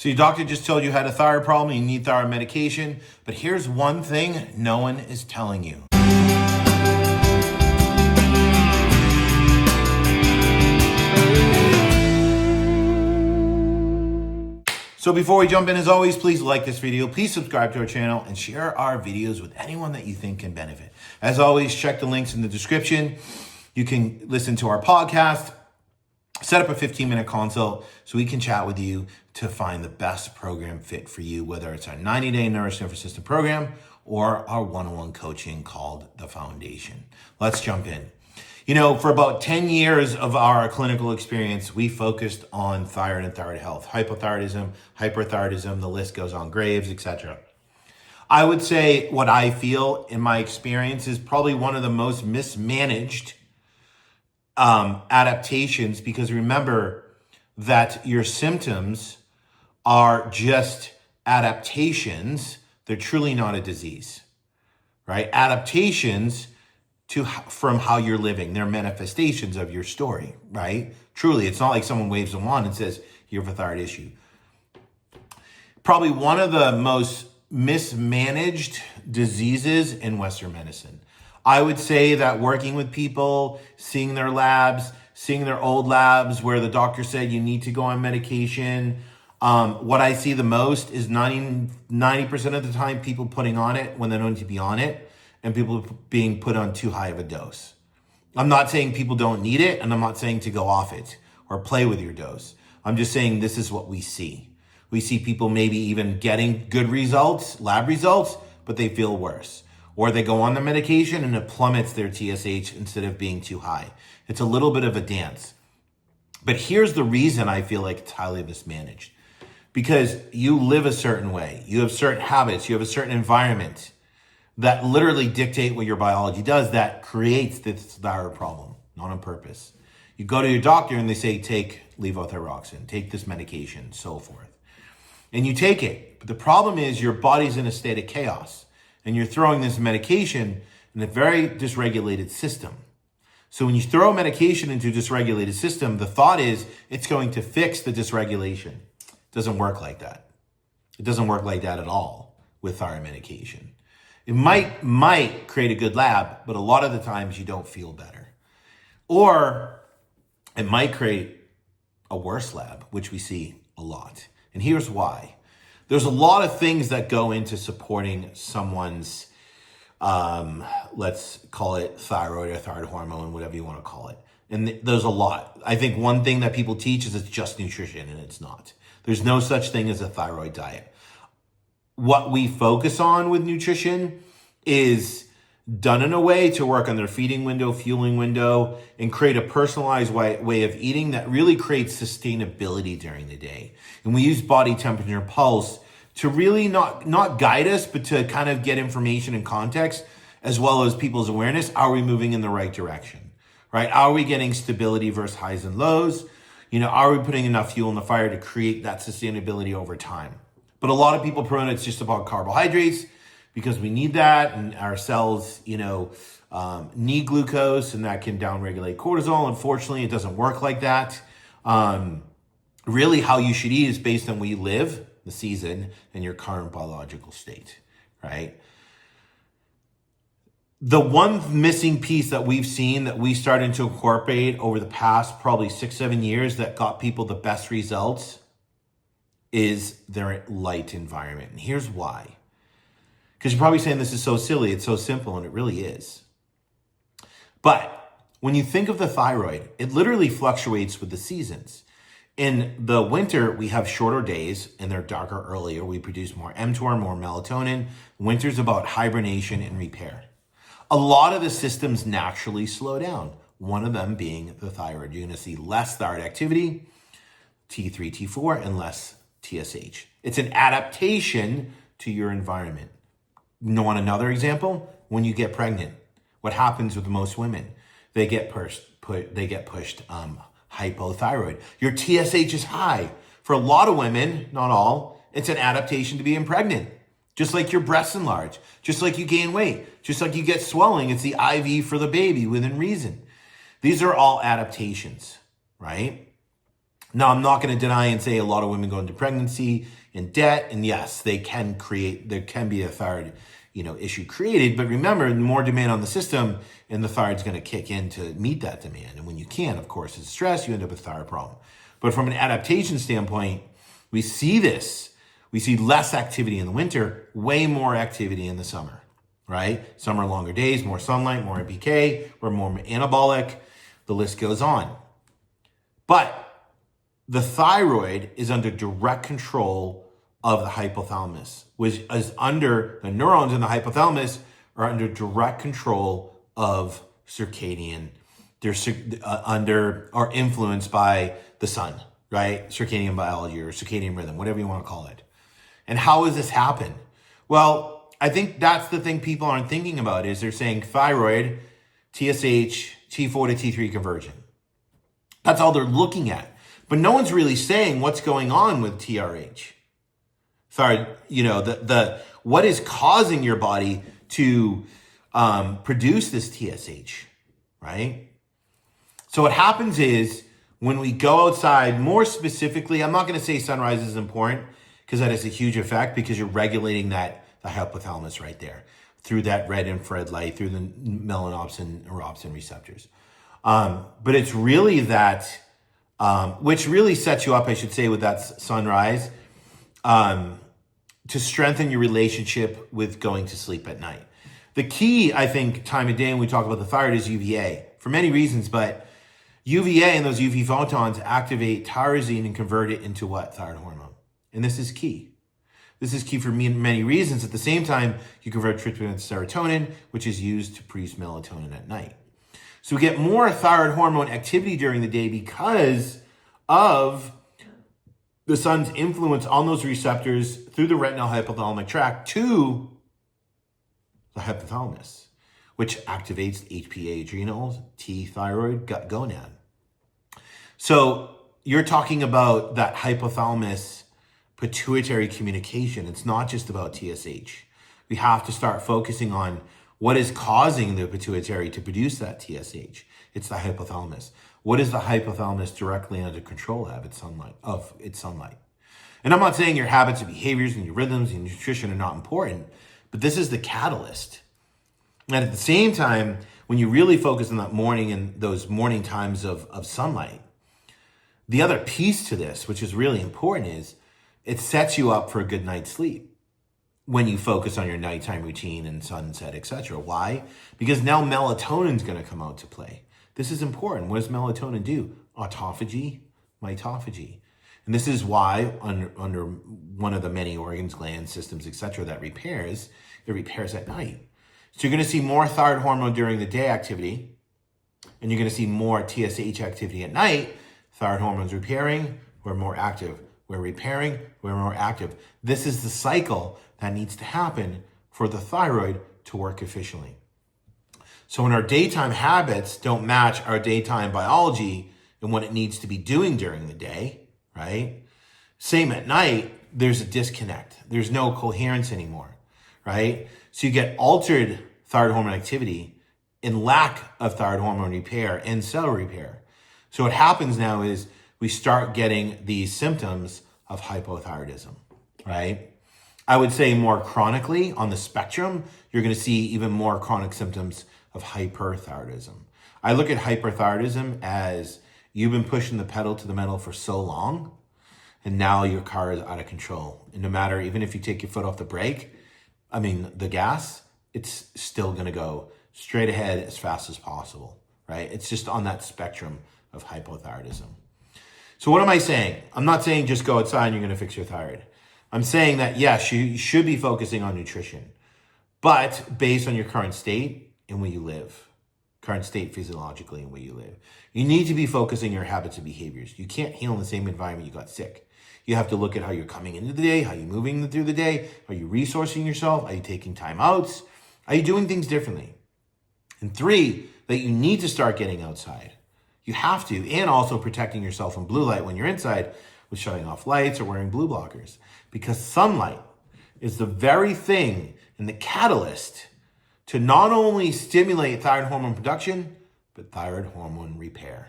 So your doctor just told you had a thyroid problem and you need thyroid medication, but here's one thing no one is telling you. So before we jump in, as always, please like this video, please subscribe to our channel, and share our videos with anyone that you think can benefit. As always, check the links in the description. You can listen to our podcast, set up a 15-minute consult so we can chat with you to find the best program fit for you, whether it's our 90-day Nourish Nervous System program or our one-on-one coaching called The Foundation. Let's jump in. You know, for about 10 years of our clinical experience, we focused on thyroid and thyroid health, hypothyroidism, hyperthyroidism, the list goes on, Graves, etc. I would say what I feel in my experience is probably one of the most mismanaged adaptations, because remember that your symptoms are just adaptations. They're truly not a disease, right? Adaptations from how you're living. They're manifestations of your story, right? Truly, it's not like someone waves a wand and says, you have a thyroid issue. Probably one of the most mismanaged diseases in Western medicine. I would say that working with people, seeing their labs, seeing their old labs where the doctor said you need to go on medication, what I see the most is 90% of the time people putting on it when they don't need to be on it, and people being put on too high of a dose. I'm not saying people don't need it, and I'm not saying to go off it or play with your dose. I'm just saying this is what we see. We see people maybe even getting good results, lab results, but they feel worse. Or they go on the medication and it plummets their TSH instead of being too high. It's a little bit of a dance. But here's the reason I feel like it's highly mismanaged. Because you live a certain way. You have certain habits. You have a certain environment that literally dictate what your biology does that creates this thyroid problem, not on purpose. You go to your doctor and they say, take levothyroxine, take this medication, so forth. And you take it. But the problem is your body's in a state of chaos and you're throwing this medication in a very dysregulated system. So when you throw medication into a dysregulated system, the thought is it's going to fix the dysregulation. It doesn't work like that. It doesn't work like that at all with thyroid medication. It might create a good lab, but a lot of the times you don't feel better. Or it might create a worse lab, which we see a lot. And here's why. There's a lot of things that go into supporting someone's, let's call it thyroid or thyroid hormone, whatever you want to call it. And there's a lot. I think one thing that people teach is it's just nutrition, and it's not. There's no such thing as a thyroid diet. What we focus on with nutrition is done in a way to work on their feeding window, fueling window, and create a personalized way of eating that really creates sustainability during the day. And we use body temperature and pulse to really not guide us, but to kind of get information and context, as well as people's awareness. Are we moving in the right direction, right? Are we getting stability versus highs and lows? You know, are we putting enough fuel in the fire to create that sustainability over time? But a lot of people promote it's just about carbohydrates because we need that, and our cells, need glucose, and that can downregulate cortisol. Unfortunately, it doesn't work like that. Really, how you should eat is based on where you live, the season, and your current biological state, right? The one missing piece that we've seen that we started to incorporate over the past probably 6-7 years that got people the best results is their light environment. And here's why. Because you're probably saying this is so silly, it's so simple, and it really is. But when you think of the thyroid, it literally fluctuates with the seasons. In the winter, we have shorter days and they're darker earlier. We produce more mTOR, more melatonin. Winter's about hibernation and repair. A lot of the systems naturally slow down, one of them being the thyroid. You're going to see less thyroid activity, T3, T4, and less TSH. It's an adaptation to your environment. You want another example? When you get pregnant, what happens with most women? They get pushed hypothyroid. Your TSH is high. For a lot of women, not all, it's an adaptation to being pregnant. Just like your breasts enlarge, just like you gain weight, just like you get swelling, it's the IV for the baby within reason. These are all adaptations, right? Now, I'm not going to deny and say a lot of women go into pregnancy in debt, and yes, there can be a thyroid, issue created. But remember, more demand on the system, and the thyroid's going to kick in to meet that demand. And when you can't, of course, it's stress. You end up with a thyroid problem. But from an adaptation standpoint, we see this. We see less activity in the winter, way more activity in the summer, right? Summer, longer days, more sunlight, more NPK, we're more anabolic. The list goes on. But the thyroid is under direct control of the hypothalamus, which is under the neurons in the hypothalamus are under direct control of circadian. They're are influenced by the sun, right? Circadian biology or circadian rhythm, whatever you want to call it. And how does this happen? Well, I think that's the thing people aren't thinking about is they're saying thyroid, TSH, T4 to T3 conversion. That's all they're looking at. But no one's really saying what's going on with TRH. Sorry, what is causing your body to produce this TSH, right? So what happens is when we go outside, more specifically, I'm not going to say sunrise is important because that has a huge effect because you're regulating the hypothalamus right there through that red infrared light, through the melanopsin and rhopsin receptors. But it's really that, which really sets you up, I should say, with that sunrise, to strengthen your relationship with going to sleep at night. The key, I think, time of day when we talk about the thyroid is UVA for many reasons, but UVA and those UV photons activate tyrosine and convert it into what? Thyroid hormone. And this is key. This is key for many reasons. At the same time, you convert tryptophan to serotonin, which is used to produce melatonin at night. So we get more thyroid hormone activity during the day because of the sun's influence on those receptors through the retinal hypothalamic tract to the hypothalamus, which activates HPA adrenals, T thyroid, gut gonad. So you're talking about that hypothalamus pituitary communication. It's not just about TSH. We have to start focusing on what is causing the pituitary to produce that TSH. It's the hypothalamus. What is the hypothalamus directly under control of its sunlight? And I'm not saying your habits and behaviors and your rhythms and nutrition are not important, but this is the catalyst. And at the same time, when you really focus on that morning and those morning times of sunlight, the other piece to this, which is really important, is it sets you up for a good night's sleep when you focus on your nighttime routine and sunset, etc. Why? Because now melatonin is going to come out to play. This is important. What does melatonin do? Autophagy, mitophagy. And this is why under one of the many organs, glands, systems, etc. that repairs, it repairs at night. So you're going to see more thyroid hormone during the day activity, and you're going to see more TSH activity at night. Thyroid hormone's repairing, we're more active. We're repairing, we're more active. This is the cycle that needs to happen for the thyroid to work efficiently. So when our daytime habits don't match our daytime biology and what it needs to be doing during the day, right? Same at night, there's a disconnect. There's no coherence anymore, right? So you get altered thyroid hormone activity and lack of thyroid hormone repair and cell repair. So what happens now is we start getting these symptoms of hypothyroidism, right? I would say more chronically on the spectrum, you're going to see even more chronic symptoms of hyperthyroidism. I look at hyperthyroidism as you've been pushing the pedal to the metal for so long, and now your car is out of control. And no matter, even if you take your foot off the gas, it's still going to go straight ahead as fast as possible, right? It's just on that spectrum of hypothyroidism. So what am I saying? I'm not saying just go outside and you're going to fix your thyroid. I'm saying that, yes, you should be focusing on nutrition, but based on your current state and where you live, current state physiologically and where you live. You need to be focusing your habits and behaviors. You can't heal in the same environment you got sick. You have to look at how you're coming into the day, how you're moving through the day. Are you resourcing yourself? Are you taking time outs? Are you doing things differently? And 3, that you need to start getting outside. You have to, and also protecting yourself from blue light when you're inside with shutting off lights or wearing blue blockers. Because sunlight is the very thing and the catalyst to not only stimulate thyroid hormone production, but thyroid hormone repair.